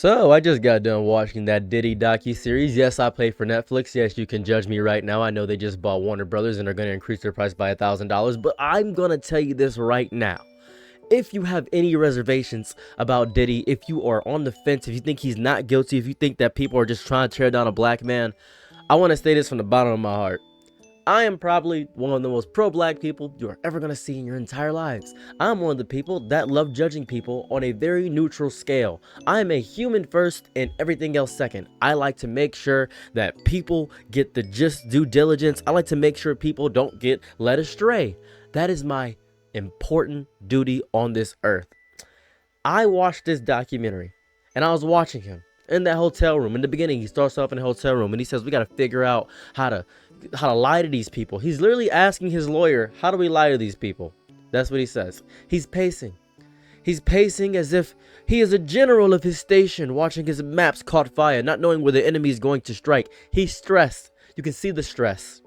So, I just got done watching that Diddy docu-series. Yes, I play for Netflix. Yes, you can judge me right now. I know they just bought Warner Brothers and are going to increase their price by $1,000, but I'm going to tell you this right now. If you have any reservations about Diddy, if you are on the fence, if you think he's not guilty, if you think that people are just trying to tear down a black man, I want to say this from the bottom of my heart. I am probably one of the most pro-black people you are ever going to see in your entire lives. I'm one of the people that love judging people on a very neutral scale. I am a human first and everything else second. I like to make sure that people get the just due diligence. I like to make sure people don't get led astray. That is my important duty on this earth. I watched this documentary and I was watching him in that hotel room. In the beginning, he starts off in a hotel room and he says, we got to figure out how to lie to these people. He's literally asking his lawyer, how do we lie to these people? That's what he says. He's pacing. He's pacing as if he is a general of his station, watching his maps caught fire, not knowing where the enemy is going to strike. He's stressed. You can see the stress.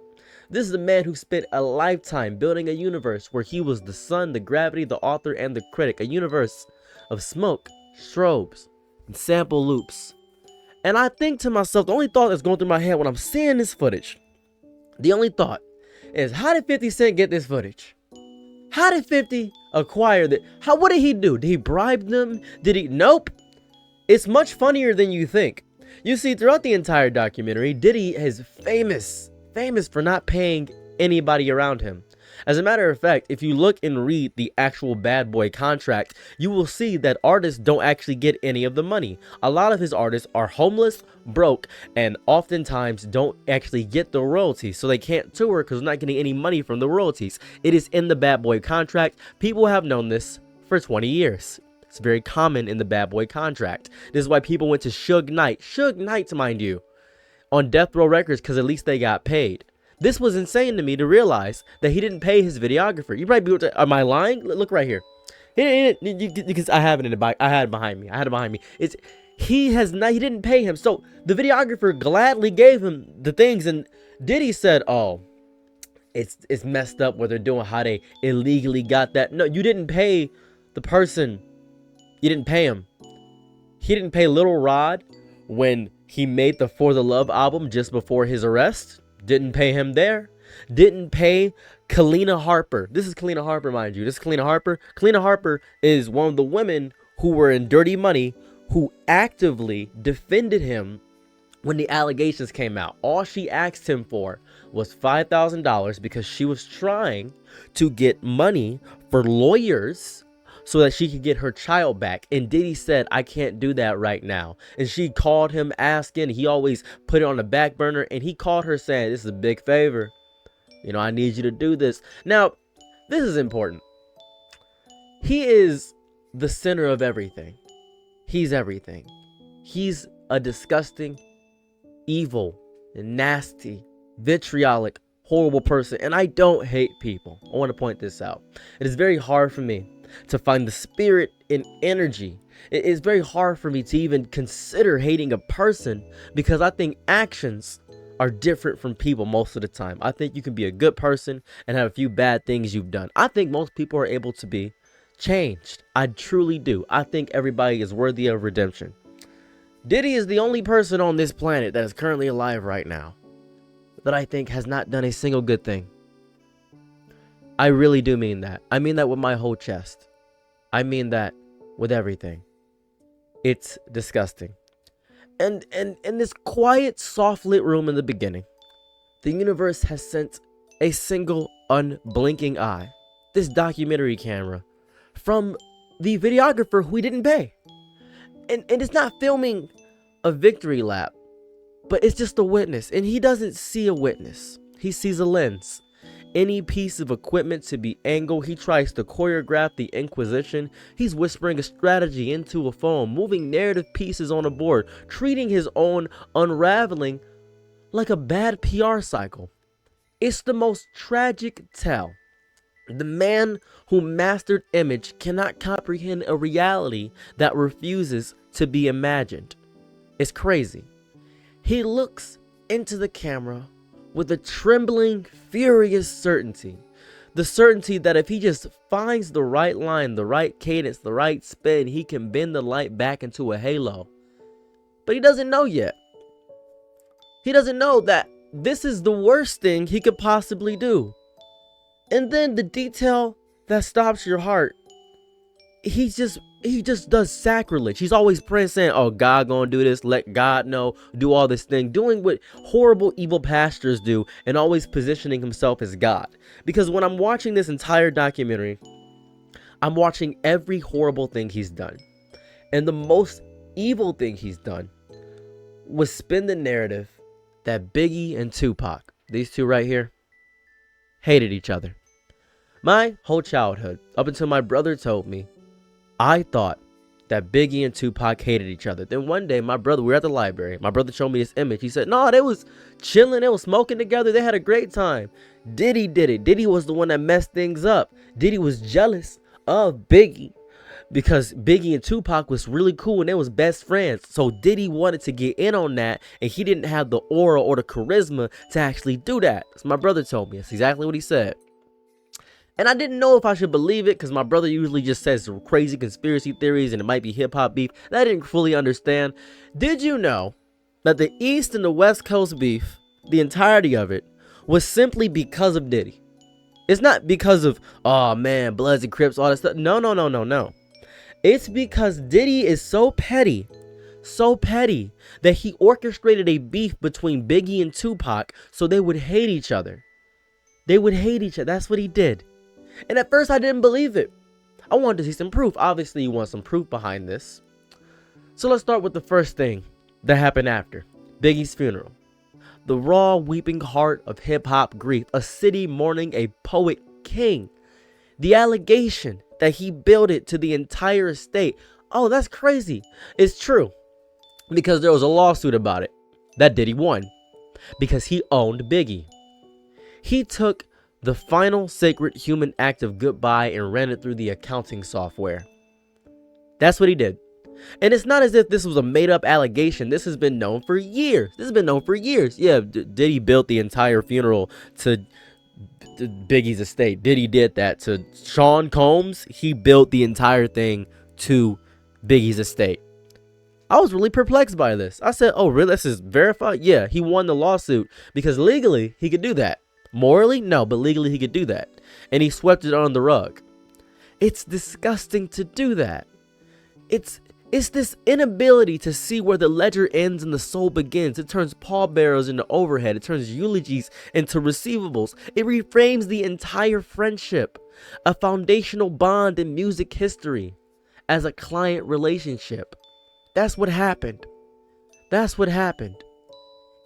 This is a man who spent a lifetime building a universe where he was the sun, the gravity, the author, and the critic. A universe of smoke, strobes, and sample loops. And I think to myself, the only thought that's going through my head when I'm seeing this footage, the only thought is, how did 50 Cent get this footage? How did 50 acquire that? What did he do? Did he bribe them? Did he? Nope. It's much funnier than you think. You see, throughout the entire documentary, Diddy is famous for not paying anybody around him. As a matter of fact, if you look and read the actual Bad Boy contract, you will see that artists don't actually get any of the money. A lot of his artists are homeless, broke, and oftentimes don't actually get the royalties, so they can't tour because they're not getting any money from the royalties. It is in the Bad Boy contract. People have known this for 20 years. It's very common in the Bad Boy contract. This is why people went to Suge Knight, mind you, on Death Row Records, because at least they got paid. This was insane to me to realize that he didn't pay his videographer. You probably be, am I lying? Look right here. Because I have it in the back. I had it behind me. He didn't pay him. So the videographer gladly gave him the things, and Diddy said, "Oh, it's messed up what they're doing. How they illegally got that." No, you didn't pay the person. You didn't pay him. He didn't pay Lil Rod when he made the For the Love album just before his arrest. Didn't pay him there. Didn't pay Kalina Harper. This is Kalina Harper, mind you. This is Kalina Harper. Kalina Harper is one of the women who were in Dirty Money, who actively defended him when the allegations came out. All she asked him for was $5,000 because she was trying to get money for lawyers so that she could get her child back. And Diddy said, I can't do that right now. And she called him asking. He always put it on the back burner. And he called her saying, this is a big favor. You know, I need you to do this. Now, this is important. He is the center of everything. He's everything. He's a disgusting, evil, and nasty, vitriolic, horrible person. And I don't hate people. I want to point this out. It is very hard for me to find the spirit and energy. It is very hard for me to even consider hating a person because I think actions are different from people most of the time. I think you can be a good person and have a few bad things you've done. I think most people are able to be changed. I truly do. I think everybody is worthy of redemption. Diddy is the only person on this planet that is currently alive right now that I think has not done a single good thing. I really do mean that. I mean that with my whole chest. I mean that with everything. It's disgusting. And in this quiet, soft lit room in the beginning, the universe has sent a single unblinking eye, this documentary camera, from the videographer who he didn't pay. And it's not filming a victory lap, but it's just a witness. And he doesn't see a witness. He sees a lens. Any piece of equipment to be angled, he tries to choreograph the Inquisition. He's whispering a strategy into a phone, moving narrative pieces on a board, treating his own unraveling like a bad PR cycle. It's the most tragic tale. The man who mastered image cannot comprehend a reality that refuses to be imagined. It's crazy. He looks into the camera with a trembling, furious certainty. The certainty that if he just finds the right line, the right cadence, the right spin, he can bend the light back into a halo. But he doesn't know yet. He doesn't know that this is the worst thing he could possibly do. And then the detail that stops your heart, he just does sacrilege. He's always praying, saying, oh, God gonna do this, let God know, do all this thing, doing what horrible evil pastors do, and always positioning himself as God. Because when I'm watching this entire documentary, I'm watching every horrible thing he's done. And the most evil thing he's done was spin the narrative that Biggie and Tupac, these two right here, hated each other. My whole childhood, up until my brother told me, I thought that Biggie and Tupac hated each other. Then one day, we were at the library. My brother showed me this image. He said, no, they was chilling. They was smoking together. They had a great time. Diddy did it. Diddy was the one that messed things up. Diddy was jealous of Biggie because Biggie and Tupac was really cool and they was best friends. So Diddy wanted to get in on that, and he didn't have the aura or the charisma to actually do that. So my brother told me. That's exactly what he said. And I didn't know if I should believe it because my brother usually just says crazy conspiracy theories and it might be hip-hop beef that I didn't fully understand. Did you know that the East and the West Coast beef, the entirety of it, was simply because of Diddy? It's not because of, oh man, Bloods and Crips, all that stuff. No. It's because Diddy is so petty that he orchestrated a beef between Biggie and Tupac so they would hate each other. They would hate each other. That's what he did. And at first I didn't believe it. I wanted to see some proof. Obviously you want some proof behind this. So let's start with the first thing that happened after Biggie's funeral. The raw weeping heart of hip-hop grief. A city mourning a poet king. The allegation that he billed it to the entire estate. Oh, that's crazy. It's true. Because there was a lawsuit about it that Diddy won. Because he owned Biggie. He took the final sacred human act of goodbye and ran it through the accounting software. That's what he did. And it's not as if this was a made-up allegation. This has been known for years. Yeah, Diddy built the entire funeral to Biggie's estate. Diddy did that to Sean Combs. He built the entire thing to Biggie's estate. I was really perplexed by this. I said, oh, really? This is verified? Yeah, he won the lawsuit because legally he could do that. Morally, no, but legally he could do that. And he swept it under the rug. It's disgusting to do that. It's this inability to see where the ledger ends and the soul begins. It turns pallbearers into overhead. It turns eulogies into receivables. It reframes the entire friendship, a foundational bond in music history, as a client relationship. That's what happened. That's what happened.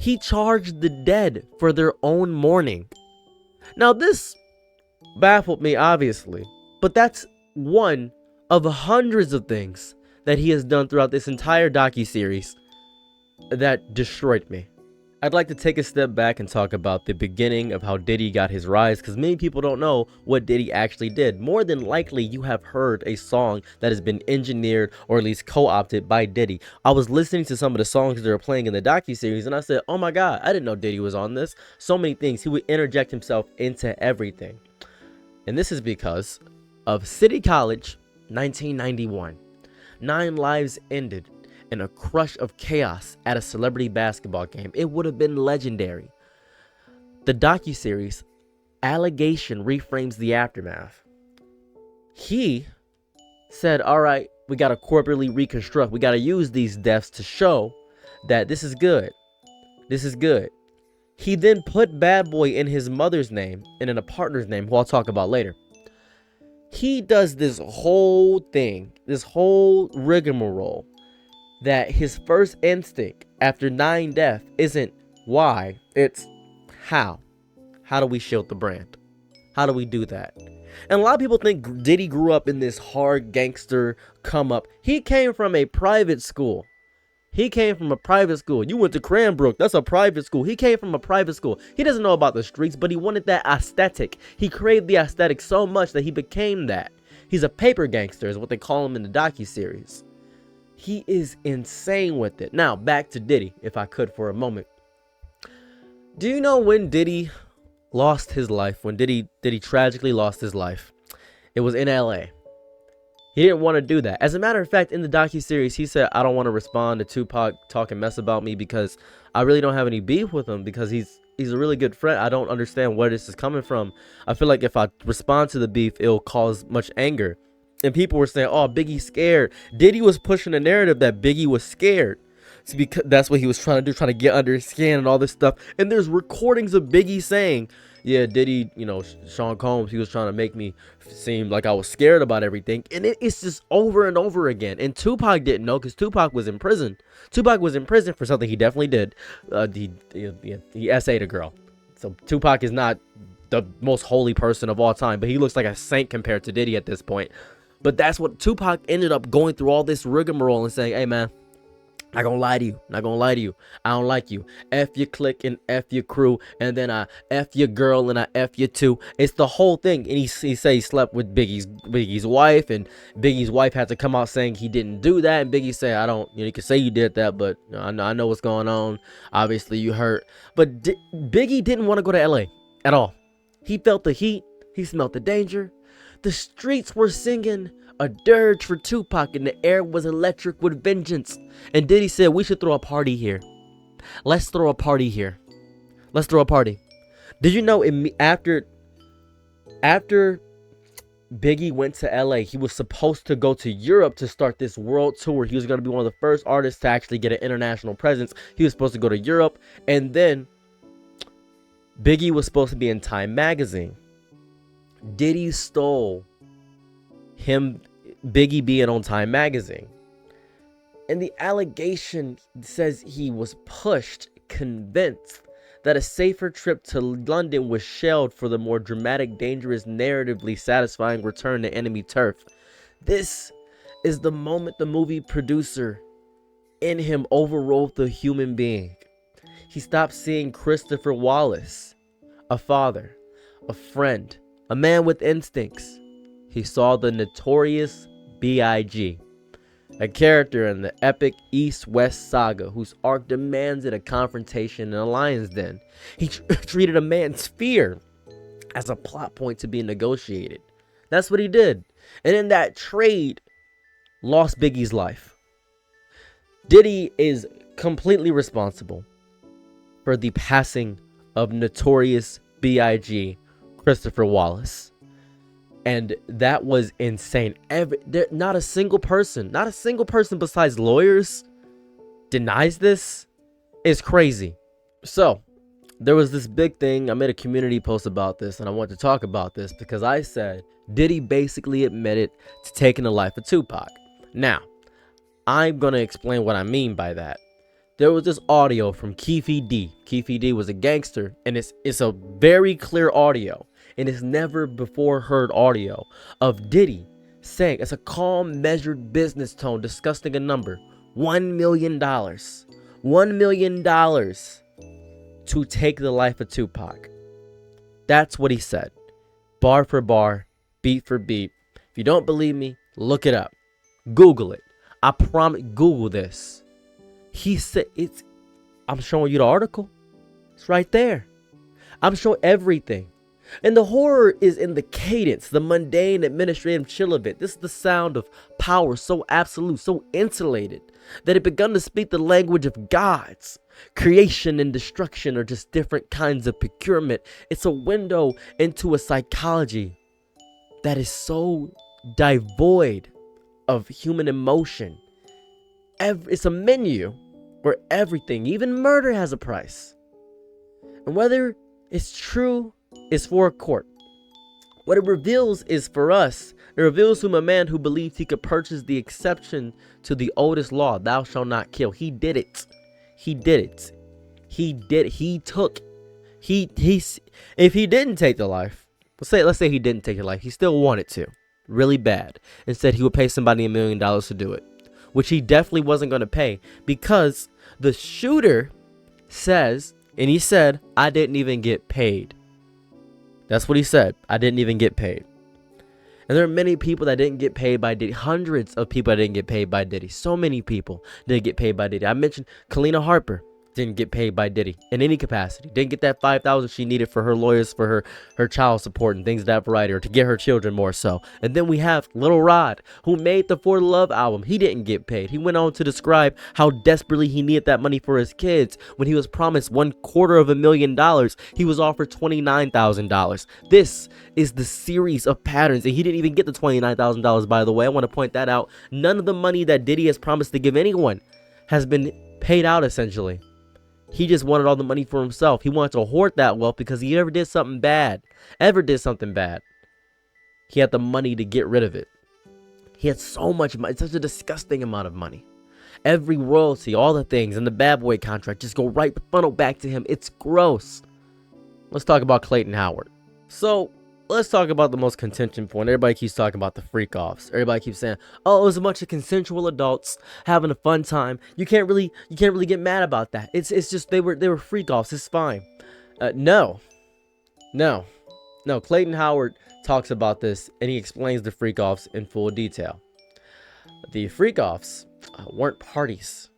He charged the dead for their own mourning. Now this baffled me, obviously, but that's one of hundreds of things that he has done throughout this entire docuseries that destroyed me. I'd like to take a step back and talk about the beginning of how Diddy got his rise, because many people don't know what Diddy actually did. More than likely, you have heard a song that has been engineered or at least co-opted by Diddy. I was listening to some of the songs they were playing in the docuseries, and I said, oh my God, I didn't know Diddy was on this. So many things. He would interject himself into everything. And this is because of City College, 1991. 9 lives ended in a crush of chaos at a celebrity basketball game. It would have been legendary. The docuseries allegation reframes the aftermath. He said, all right, we got to corporately reconstruct. We got to use these deaths to show that this is good. This is good. He then put Bad Boy in his mother's name and in a partner's name, who I'll talk about later. He does this whole thing, this whole rigmarole, that his first instinct after 9 deaths isn't why, it's how. How do we shield the brand? How do we do that? And a lot of people think Diddy grew up in this hard gangster come up. He came from a private school. You went to Cranbrook. That's a private school. He came from a private school. He doesn't know about the streets, but he wanted that aesthetic. He craved the aesthetic so much that he became that. He's a paper gangster is what they call him in the docuseries. He is insane with it. Now, back to Diddy, if I could for a moment. Do you know when Diddy lost his life? When Diddy tragically lost his life? It was in LA. He didn't want to do that. As a matter of fact, in the docuseries, he said, I don't want to respond to Tupac talking mess about me because I really don't have any beef with him, because he's a really good friend. I don't understand where this is coming from. I feel like if I respond to the beef, it'll cause much anger. And people were saying, oh, Biggie's scared. Diddy was pushing the narrative that Biggie was scared. It's because that's what he was trying to do, trying to get under his skin and all this stuff. And there's recordings of Biggie saying, yeah, Diddy, Sean Combs, he was trying to make me seem like I was scared about everything. And it's just over and over again. And Tupac didn't know, because Tupac was in prison. Tupac was in prison for something he definitely did. He essayed a girl. So Tupac is not the most holy person of all time, but he looks like a saint compared to Diddy at this point. But that's what Tupac ended up going through, all this rigmarole and saying, hey, man, not gonna lie to you. Not gonna lie to you. I don't like you. F your clique and F your crew. And then I F your girl and I F you too. It's the whole thing. And he said he slept with Biggie's wife. And Biggie's wife had to come out saying he didn't do that. And Biggie said, I don't, you can say you did that, but I know what's going on. Obviously you hurt. But Biggie didn't want to go to LA at all. He felt the heat. He smelled the danger. The streets were singing a dirge for Tupac, and the air was electric with vengeance. And Diddy said, we should throw a party here. Let's throw a party here. Let's throw a party. Did you know after Biggie went to LA, he was supposed to go to Europe to start this world tour. He was going to be one of the first artists to actually get an international presence. He was supposed to go to Europe, and then Biggie was supposed to be in Time magazine. Diddy stole Biggie being on Time magazine. And the allegation says he was pushed, convinced that a safer trip to London was shelved for the more dramatic, dangerous, narratively satisfying return to enemy turf. This is the moment the movie producer in him overrode the human being. He stopped seeing Christopher Wallace, a father, a friend, a man with instincts. He saw the notorious B.I.G., a character in the epic East-West saga whose arc demanded a confrontation in a lion's den. He treated a man's fear as a plot point to be negotiated. That's what he did. And in that trade, lost Biggie's life. Diddy is completely responsible for the passing of notorious B.I.G. Christopher Wallace. And that was insane. Not a single person besides lawyers denies this. It's crazy. So there was this big thing. I made a community post about this, and I want to talk about this because I said Diddy basically admitted to taking the life of Tupac. Now, I'm going to explain what I mean by that. There was this audio from Keefy D. Keefy D was a gangster, and it's a very clear audio. And it's never before heard audio of Diddy saying, it's a calm, measured business tone discussing a number, $1 million. $1 million to take the life of Tupac. That's what he said. Bar for bar, beat for beat. If you don't believe me, look it up. Google it. I promise, Google this. He said, I'm showing you the article. It's right there. I'm showing everything. And the horror is in the cadence, the mundane administrative chill of it. This is the sound of power so absolute, so insulated, that it begun to speak the language of gods. Creation and destruction are just different kinds of procurement. It's a window into a psychology that is so devoid of human emotion. It's a menu where everything, even murder, has a price. And whether it's true is for a court. What it reveals is for us. It reveals whom a man who believed he could purchase the exception to the oldest law, thou shalt not kill. He did it. He did it. He did. He took. If he didn't take the life, let's say he didn't take the life. He still wanted to, really bad, and said he would pay somebody $1 million to do it, which he definitely wasn't going to pay because the shooter says, and he said, I didn't even get paid. That's what he said. I didn't even get paid. And there are many people that didn't get paid by Diddy. Hundreds of people that didn't get paid by Diddy. So many people didn't get paid by Diddy. I mentioned Kalina Harper didn't get paid by Diddy in any capacity. Didn't get that $5,000 she needed for her lawyers, for her child support and things of that variety, or to get her children more so. And then we have Lil Rod, who made the For the Love album. He didn't get paid. He went on to describe how desperately he needed that money for his kids. When he was promised $250,000, he was offered $29,000. This is the series of patterns, and he didn't even get the $29,000, by the way. I want to point that out. None of the money that Diddy has promised to give anyone has been paid out, essentially. He just wanted all the money for himself. He wanted to hoard that wealth because he ever did something bad. He had the money to get rid of it. He had so much money, such a disgusting amount of money. Every royalty, all the things, and the Bad Boy contract just go right funnel back to him. It's gross. Let's talk about Clayton Howard. So let's talk about the most contention point. Everybody keeps talking about the freak offs. Everybody keeps saying, "Oh, it was a bunch of consensual adults having a fun time." You can't really get mad about that. It's just they were freak offs. It's fine. No. Clayton Howard talks about this, and he explains the freak offs in full detail. The freak offs weren't parties.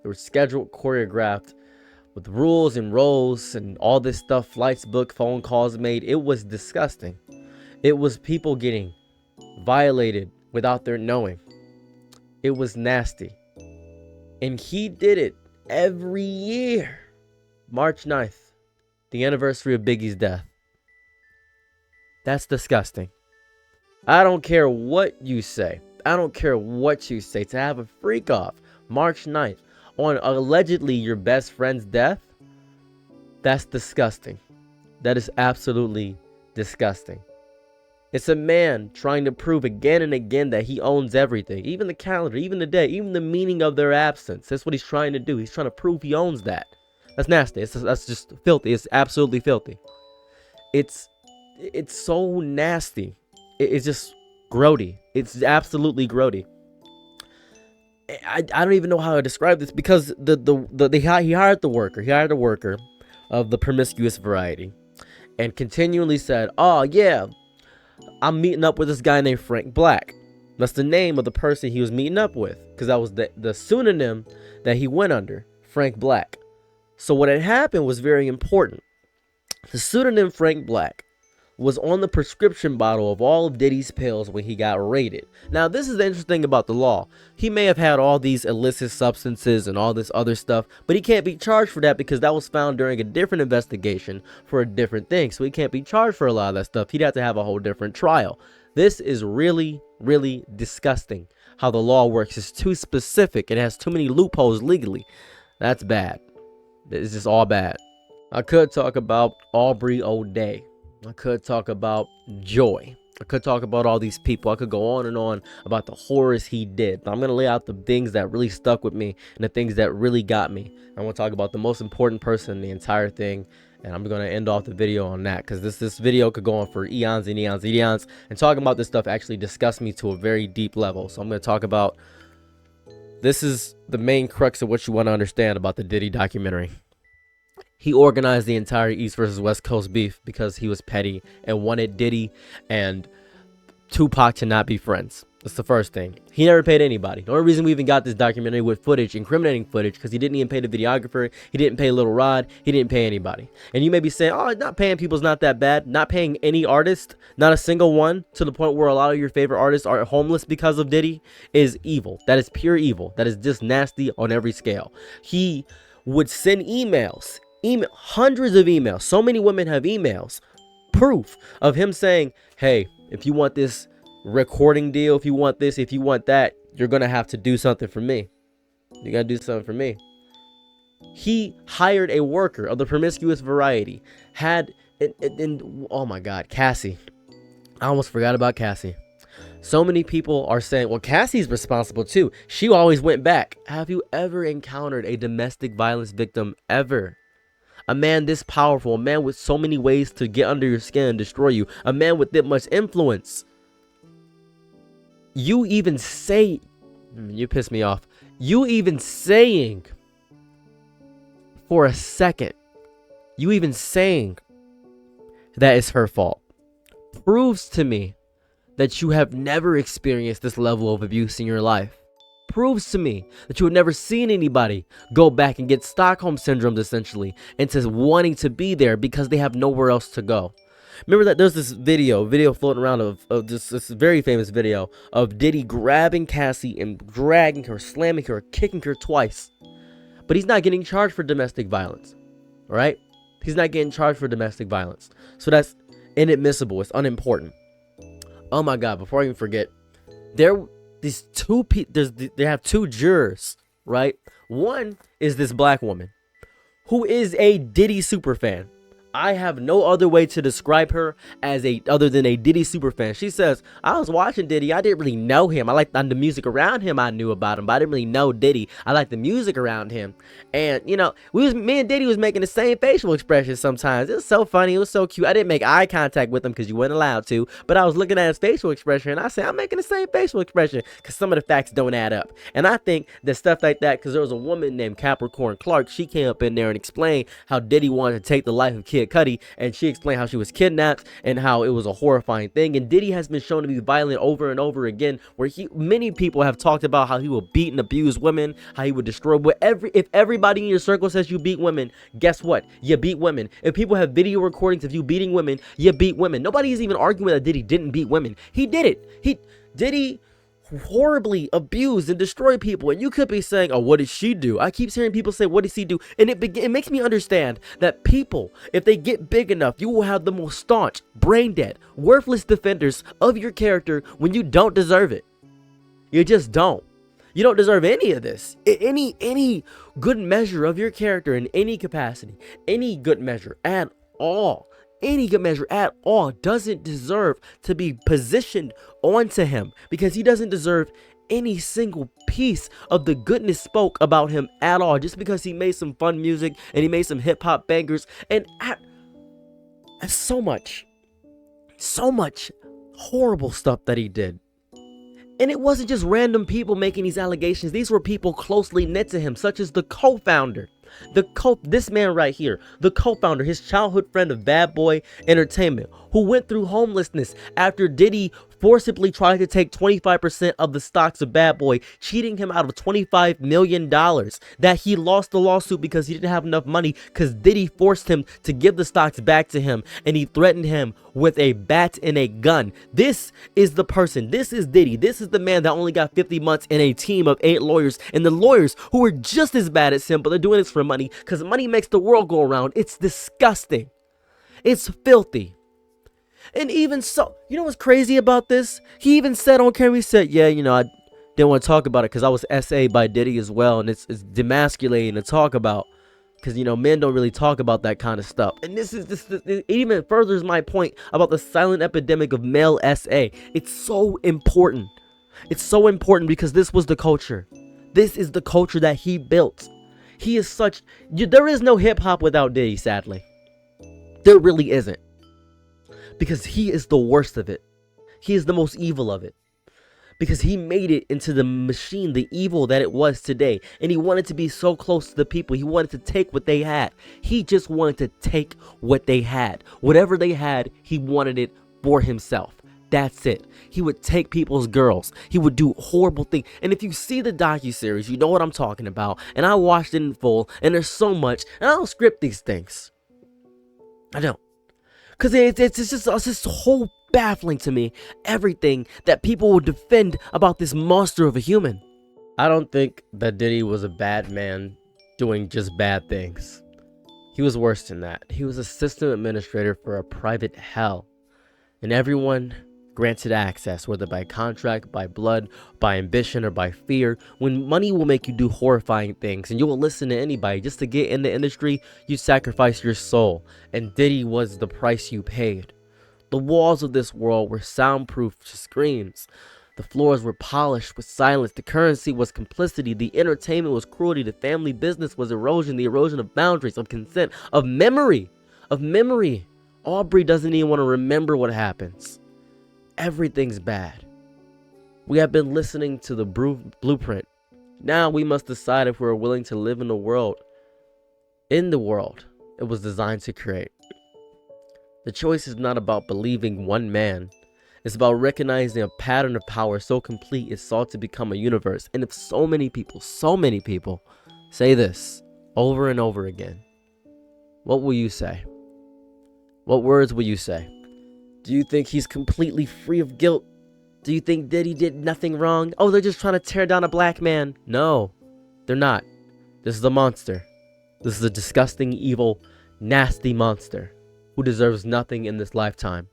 They were scheduled, choreographed, with rules and roles and all this stuff, flights booked, phone calls made. It was disgusting. It was people getting violated without their knowing. It was nasty. And he did it every year. March 9th, the anniversary of Biggie's death. That's disgusting. I don't care what you say. To have a freak off March 9th on allegedly your best friend's death, that's disgusting. That is absolutely disgusting. It's a man trying to prove again and again that he owns everything, even the calendar, even the day, even the meaning of their absence. That's what he's trying to do. He's trying to prove he owns that. That's nasty. That's just filthy. It's absolutely filthy. It's so nasty. It's just grody. It's absolutely grody. I don't even know how to describe this, because he hired the worker. He hired a worker of the promiscuous variety, and continually said, "Oh yeah, I'm meeting up with this guy named Frank Black." That's the name of the person he was meeting up with, because that was the pseudonym that he went under, Frank Black. So what had happened was very important. The pseudonym Frank Black was on the prescription bottle of all of Diddy's pills when he got raided. Now, this is the interesting thing about the law. He may have had all these illicit substances and all this other stuff, but he can't be charged for that because that was found during a different investigation for a different thing. So he can't be charged for a lot of that stuff. He'd have to have a whole different trial. This is really, really disgusting how the law works. It's too specific. It has too many loopholes legally. That's bad. It's just all bad. I could talk about Aubrey O'Day. I could talk about Joy. I could talk about all these people. I could go on and on about the horrors he did. But I'm going to lay out the things that really stuck with me and the things that really got me. I want to talk about the most important person in the entire thing. And I'm going to end off the video on that, because this video could go on for eons and eons and eons. And talking about this stuff actually disgusts me to a very deep level. So I'm going to talk about, this is the main crux of what you want to understand about the Diddy documentary. He organized the entire East versus West Coast beef because he was petty and wanted Diddy and Tupac to not be friends. That's the first thing. He never paid anybody. The only reason we even got this documentary with footage, incriminating footage, because he didn't even pay the videographer. He didn't pay Lil Rod. He didn't pay anybody. And you may be saying, "Oh, not paying people's not that bad." Not paying any artist, not a single one, to the point where a lot of your favorite artists are homeless because of Diddy, is evil. That is pure evil. That is just nasty on every scale. He would send emails, hundreds of emails. So many women have emails, proof of him saying, "Hey, if you want this recording deal, if you want this, if you want that, you're gonna have to do something for me. You gotta do something for me." He hired a worker of the promiscuous variety. Oh my God, Cassie. I almost forgot about Cassie. So many people are saying, well, Cassie's responsible too. She always went back. Have you ever encountered a domestic violence victim ever? A man this powerful, a man with so many ways to get under your skin and destroy you, a man with that much influence. You even say, you piss me off. You even saying for a second, you even saying that it's her fault, proves to me that you have never experienced this level of abuse in your life. proves to me that you have never seen anybody go back and get Stockholm syndrome essentially into wanting to be there because they have nowhere else to go. Remember that there's this video floating around of this very famous video of Diddy grabbing Cassie and dragging her, slamming her, kicking her twice. But he's not getting charged for domestic violence, all right? He's not getting charged for domestic violence. So that's inadmissible. It's unimportant. Oh my God, before I even forget, they have two jurors, right? One is this black woman who is a Diddy superfan. I have no other way to describe her as other than a Diddy superfan. She says, I was watching Diddy. I didn't really know him. I liked the music around him. I knew about him, but I didn't really know Diddy. I liked the music around him. And, you know, me and Diddy was making the same facial expressions sometimes. It was so funny. It was so cute. I didn't make eye contact with him because you weren't allowed to, but I was looking at his facial expression and I said, I'm making the same facial expression because some of the facts don't add up. And I think that stuff like that, because there was a woman named Capricorn Clark. She came up in there and explained how Diddy wanted to take the life of Kid Cudi, and she explained how she was kidnapped and how it was a horrifying thing. And Diddy has been shown to be violent over and over again, where many people have talked about how he will beat and abuse women, how he would destroy. If everybody in your circle says you beat women, guess what? You beat women. If people have video recordings of you beating women, you beat women. Nobody's even arguing that Diddy didn't beat women. He did it. Diddy horribly abused and destroyed people, and you could be saying, oh, what did she do? I keep hearing people say, what did he do? And it makes me understand that people, if they get big enough, you will have the most staunch, brain dead, worthless defenders of your character when you don't deserve it. You just don't. You don't deserve any of this. Any good measure of your character in any capacity, any good measure at all, any good measure at all doesn't deserve to be positioned onto him, because he doesn't deserve any single piece of the goodness spoke about him at all, just because he made some fun music and he made some hip-hop bangers and so much horrible stuff that he did. And it wasn't just random people making these allegations. These were people closely knit to him, such as the co-founder. This man right here, the co-founder, his childhood friend of Bad Boy Entertainment, who went through homelessness after Diddy forcibly tried to take 25% of the stocks of Bad Boy, cheating him out of $25 million that he lost the lawsuit because he didn't have enough money, because Diddy forced him to give the stocks back to him, and he threatened him with a bat and a gun. This is the person. This is Diddy. This is the man that only got 50 months in a team of 8 lawyers, and the lawyers who are just as bad as him, but they're doing this for money because money makes the world go around. It's disgusting. It's filthy. And even so, you know what's crazy about this? He even said on camera, he said, yeah, you know, I didn't want to talk about it because I was SA'd by Diddy as well, and it's demasculating to talk about, because, you know, men don't really talk about that kind of stuff. And it even furthers my point about the silent epidemic of male SA. It's so important. It's so important because this was the culture. This is the culture that he built. He is there is no hip hop without Diddy, sadly. There really isn't. Because he is the worst of it. He is the most evil of it. Because he made it into the machine, the evil that it was today. And he wanted to be so close to the people. He wanted to take what they had. He just wanted to take what they had. Whatever they had, he wanted it for himself. That's it. He would take people's girls. He would do horrible things. And if you see the docuseries, you know what I'm talking about. And I watched it in full. And there's so much. And I don't script these things. I don't. Because it's just whole baffling to me, everything that people will defend about this monster of a human. I don't think that Diddy was a bad man doing just bad things. He was worse than that. He was a system administrator for a private hell. And everyone granted access, whether by contract, by blood, by ambition, or by fear. When money will make you do horrifying things, and you will listen to anybody just to get in the industry, you sacrifice your soul. And Diddy was the price you paid. The walls of this world were soundproof to screams. The floors were polished with silence. The currency was complicity. The entertainment was cruelty. The family business was erosion. The erosion of boundaries, of consent, of memory. Aubrey doesn't even want to remember what happens. Everything's bad. We have been listening to the blueprint. Now we must decide if we're willing to live in the world it was designed to create. The choice is not about believing one man. It's about recognizing a pattern of power so complete it's sought to become a universe. And if so many people say this over and over again, what will you say? What words will you say? Do you think he's completely free of guilt? Do you think Diddy did nothing wrong? Oh, they're just trying to tear down a black man. No, they're not. This is a monster. This is a disgusting, evil, nasty monster who deserves nothing in this lifetime.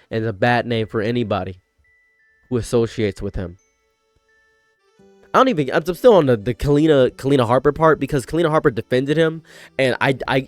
And is a bad name for anybody who associates with him. I'm still on the Kalina Harper part, because Kalina Harper defended him, and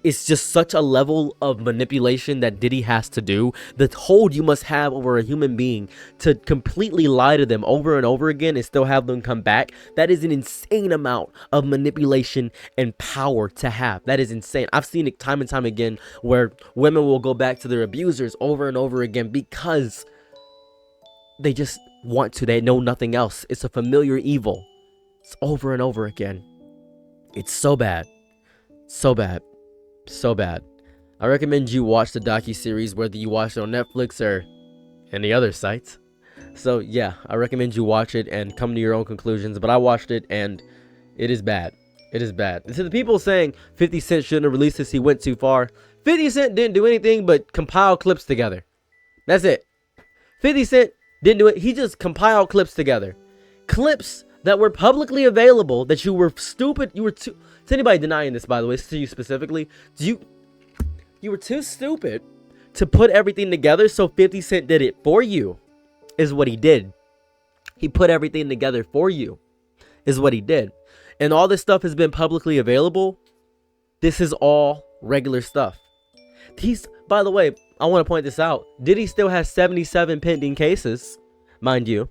it's just such a level of manipulation that Diddy has to do. The hold you must have over a human being to completely lie to them over and over again and still have them come back. That is an insane amount of manipulation and power to have. That is insane. I've seen it time and time again where women will go back to their abusers over and over again because they just want to. They know nothing else. It's a familiar evil. It's over and over again. It's so bad. So bad. So bad. I recommend you watch the docuseries, whether you watch it on Netflix or any other sites. So yeah, I recommend you watch it and come to your own conclusions. But I watched it and it is bad. It is bad. And to the people saying 50 Cent shouldn't have released this, he went too far. 50 Cent didn't do anything but compile clips together. That's it. 50 Cent didn't do it. He just compiled clips together. Clips that were publicly available that you were stupid. You were too... To anybody denying this, by the way, to you specifically, you were too stupid to put everything together, so 50 Cent did it for you, is what he did. He put everything together for you, is what he did. And all this stuff has been publicly available. This is all regular stuff. By the way, I want to point this out. Diddy still has 77 pending cases, mind you.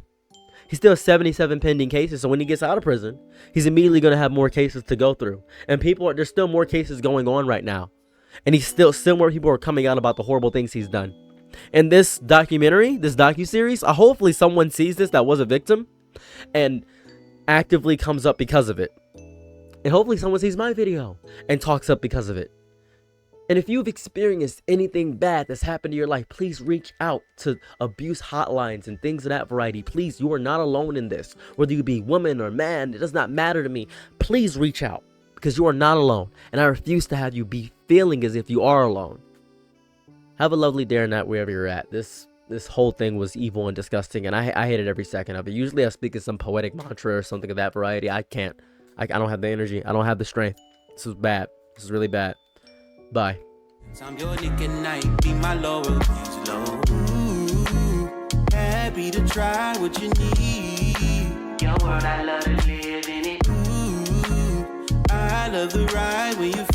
He still has 77 pending cases. So when he gets out of prison, he's immediately going to have more cases to go through. And there's still more cases going on right now. And still more people are coming out about the horrible things he's done. And this documentary, this docuseries, hopefully someone sees this that was a victim and actively comes up because of it. And hopefully someone sees my video and talks up because of it. And if you've experienced anything bad that's happened to your life, please reach out to abuse hotlines and things of that variety. Please, you are not alone in this. Whether you be woman or man, it does not matter to me. Please reach out, because you are not alone. And I refuse to have you be feeling as if you are alone. Have a lovely day or night wherever you're at. This whole thing was evil and disgusting, and I hated every second of it. Usually I speak in some poetic mantra or something of that variety. I can't. I don't have the energy. I don't have the strength. This is bad. This is really bad. Bye. I'm your Nick and night, be my lover. Ooh, happy to try what you need. Your world, I love to live in it. Ooh, I love the ride when you